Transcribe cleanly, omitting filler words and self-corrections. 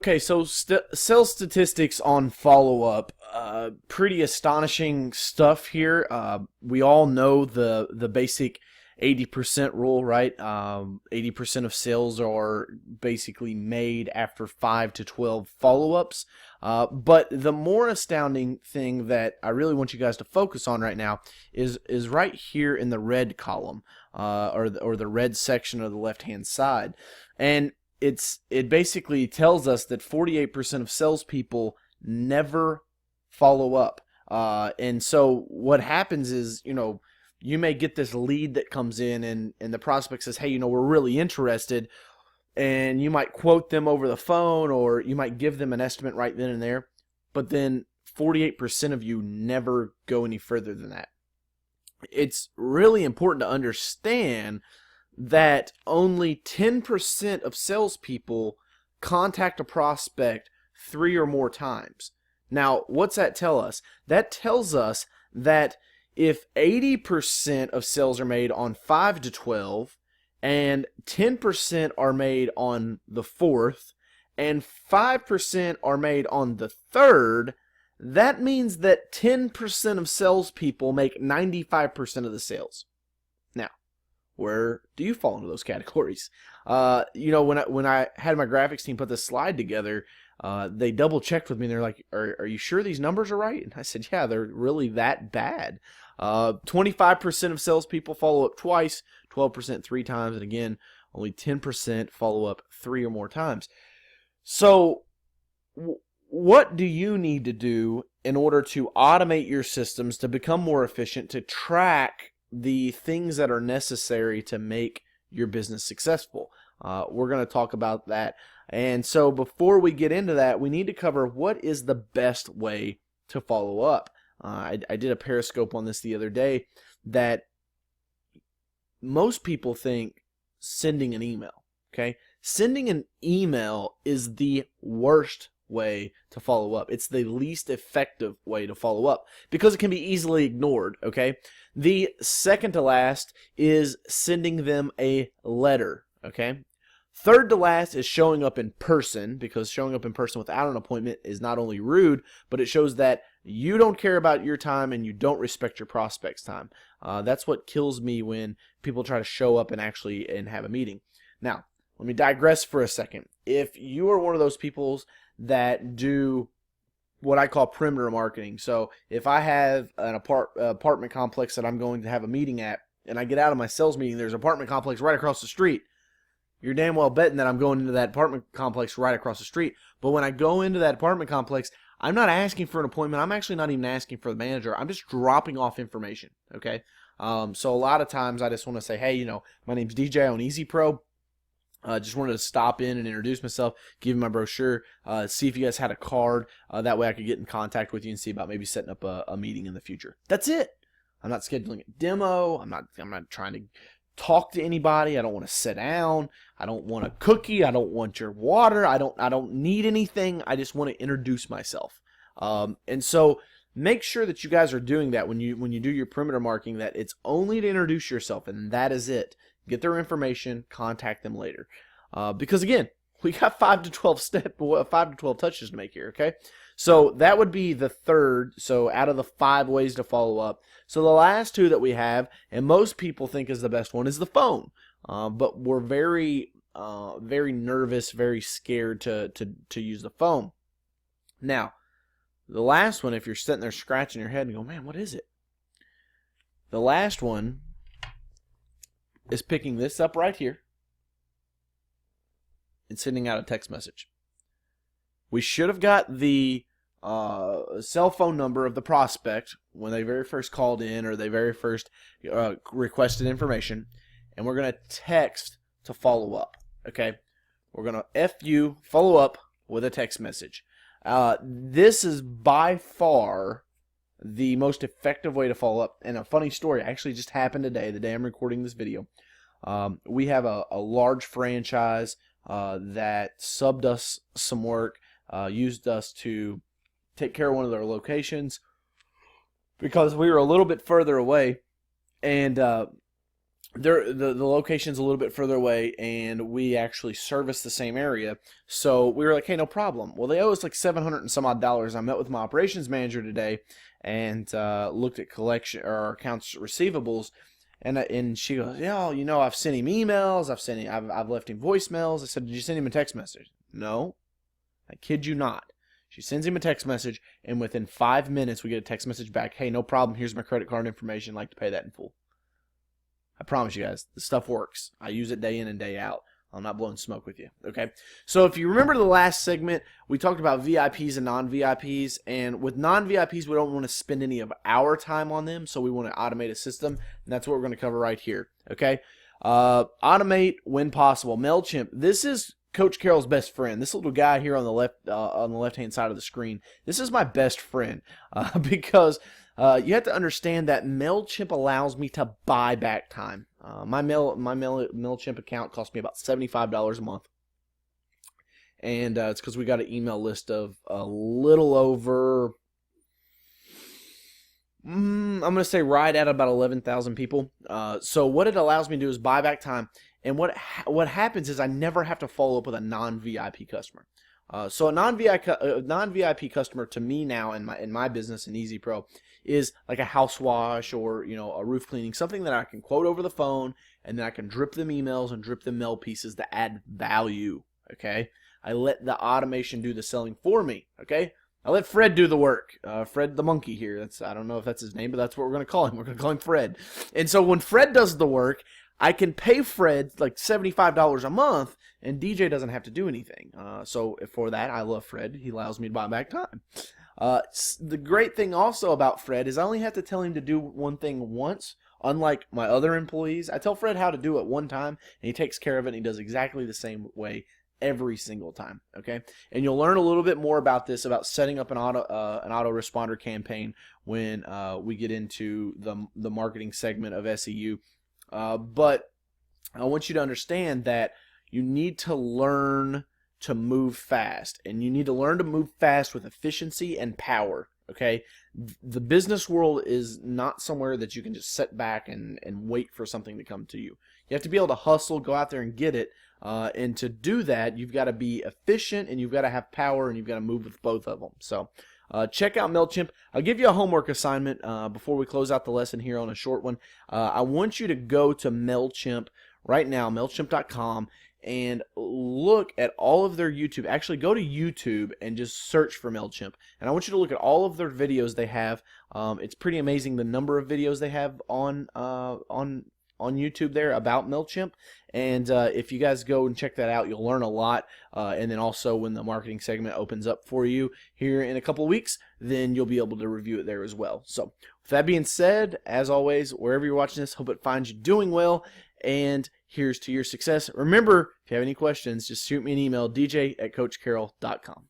Okay, so sales statistics on follow-up, pretty astonishing stuff here. We all know the basic 80% rule, right? 80% of sales are basically made after 5 to 12 follow-ups. But the more astounding thing that I really want you guys to focus on right now is right here in the red column, or the red section of the left-hand side. And it basically tells us that 48% of salespeople never follow up. And so what happens is, you may get this lead that comes in, and the prospect says, hey, we're really interested. And you might quote them over the phone, or you might give them an estimate right then and there. But then 48% of you never go any further than that. It's really important to understand that only 10% of salespeople contact a prospect 3 or more times. Now, what's that tell us? That tells us that if 80% of sales are made on 5 to 12, and 10% are made on the 4th, and 5% are made on the 3rd, that means that 10% of salespeople make 95% of the sales. Now, where do you fall into those categories? When I had my graphics team put this slide together, they double checked with me, and they're like, are you sure these numbers are right? And I said, yeah, they're really that bad. 25% of salespeople follow up twice, 12% 3 times, and again, only 10% follow up 3 or more times. So what do you need to do in order to automate your systems to become more efficient, to track the things that are necessary to make your business successful? We're going to talk about that. And so before we get into that, we need to cover what is the best way to follow up. I did a Periscope on this the other day, that most people think sending an email, okay? Sending an email is the worst way to follow up. It's the least effective way to follow up because it can be easily ignored, okay? The second to last is sending them a letter, okay? Third to last is showing up in person, because showing up in person without an appointment is not only rude, but it shows that you don't care about your time and you don't respect your prospect's time. That's what kills me when people try to show up and have a meeting. Now, let me digress for a second. If you are one of those people that do what I call perimeter marketing, so if I have an apartment complex that I'm going to have a meeting at, and I get out of my sales meeting, there's an apartment complex right across the street, you're damn well betting that I'm going into that apartment complex right across the street. But when I go into that apartment complex, I'm not asking for an appointment. I'm actually not even asking for the manager. I'm just dropping off information, okay? So a lot of times I just want to say, hey, my name's DJ. I own Easy Pro. Just wanted to stop in and introduce myself, give you my brochure, see if you guys had a card. That way I could get in contact with you and see about maybe setting up a meeting in the future. That's it. I'm not scheduling a demo. I'm not trying to talk to anybody. I don't want to sit down. I don't want a cookie. I don't want your water. I don't need anything. I just want to introduce myself. And so make sure that you guys are doing that when you do your perimeter marketing, that it's only to introduce yourself, and that is it. Get their information, contact them later. Because again, we got 5 to 12 touches to make here, okay? So that would be the third, so out of the 5 ways to follow up. So the last 2 that we have, and most people think is the best one, is the phone. But we're very nervous, very scared to use the phone. Now, the last one, if you're sitting there scratching your head and go, man, what is it? The last one is picking this up right here and sending out a text message. We should have got the cell phone number of the prospect when they very first called in, or they very first requested information, and we're going to text to follow up, okay? We're going to follow up with a text message. This is by far the most effective way to follow up. And a funny story actually just happened today, the day I'm recording this video. We have a large franchise that subbed us some work, used us to take care of one of their locations because we were a little bit further away, and the location's a little bit further away, and we actually service the same area. So we were like, hey, no problem. Well, they owe us like $700 and some odd. I met with my operations manager today and looked at collection or accounts receivables, and she goes, yeah, I've sent him emails, I've left him voicemails. I said, did you send him a text message? No, I kid you not. She sends him a text message, and within 5 minutes we get a text message back. Hey, no problem. Here's my credit card information. I'd like to pay that in full. I promise you guys, this stuff works. I use it day in and day out. I'm not blowing smoke with you, okay? So if you remember the last segment, we talked about VIPs and non-VIPs, and with non-VIPs, we don't want to spend any of our time on them, so we want to automate a system, and that's what we're going to cover right here, okay? Automate when possible. MailChimp, this is Coach Carroll's best friend. This little guy here on the left-hand side of the screen, this is my best friend because you have to understand that MailChimp allows me to buy back time. My MailChimp account costs me about $75 a month. And it's because we got an email list of a little over, I'm going to say right at about 11,000 people. So what it allows me to do is buy back time. And what happens is I never have to follow up with a non-VIP customer. So a non-VIP customer to me now in my business in Easy Pro is like a house wash or a roof cleaning, something that I can quote over the phone, and then I can drip them emails and drip them mail pieces that add value. Okay, I let the automation do the selling for me. Okay, I let Fred do the work. Fred the monkey here. I don't know if that's his name, but that's what we're going to call him. We're going to call him Fred. And so when Fred does the work, I can pay Fred like $75 a month, and DJ doesn't have to do anything. So for that, I love Fred. He allows me to buy back time. The great thing also about Fred is I only have to tell him to do one thing once. Unlike my other employees, I tell Fred how to do it one time, and he takes care of it, and he does exactly the same way every single time. Okay, and you'll learn a little bit more about this, about setting up an autoresponder campaign when we get into the marketing segment of SEU. But I want you to understand that you need to learn to move fast, and you need to learn to move fast with efficiency and power. Okay, the business world is not somewhere that you can just sit back and wait for something to come to you. You have to be able to hustle, go out there and get it. And to do that, you've got to be efficient, and you've got to have power, and you've got to move with both of them. So check out MailChimp. I'll give you a homework assignment before we close out the lesson here on a short one. I want you to go to MailChimp right now, MailChimp.com, and look at all of their YouTube. Actually, go to YouTube and just search for MailChimp. And I want you to look at all of their videos they have. It's pretty amazing the number of videos they have on YouTube there about MailChimp. And if you guys go and check that out, you'll learn a lot. And then also when the marketing segment opens up for you here in a couple of weeks, then you'll be able to review it there as well. So with that being said, as always, wherever you're watching this, hope it finds you doing well. And here's to your success. Remember, if you have any questions, just shoot me an email, dj@coachcarroll.com.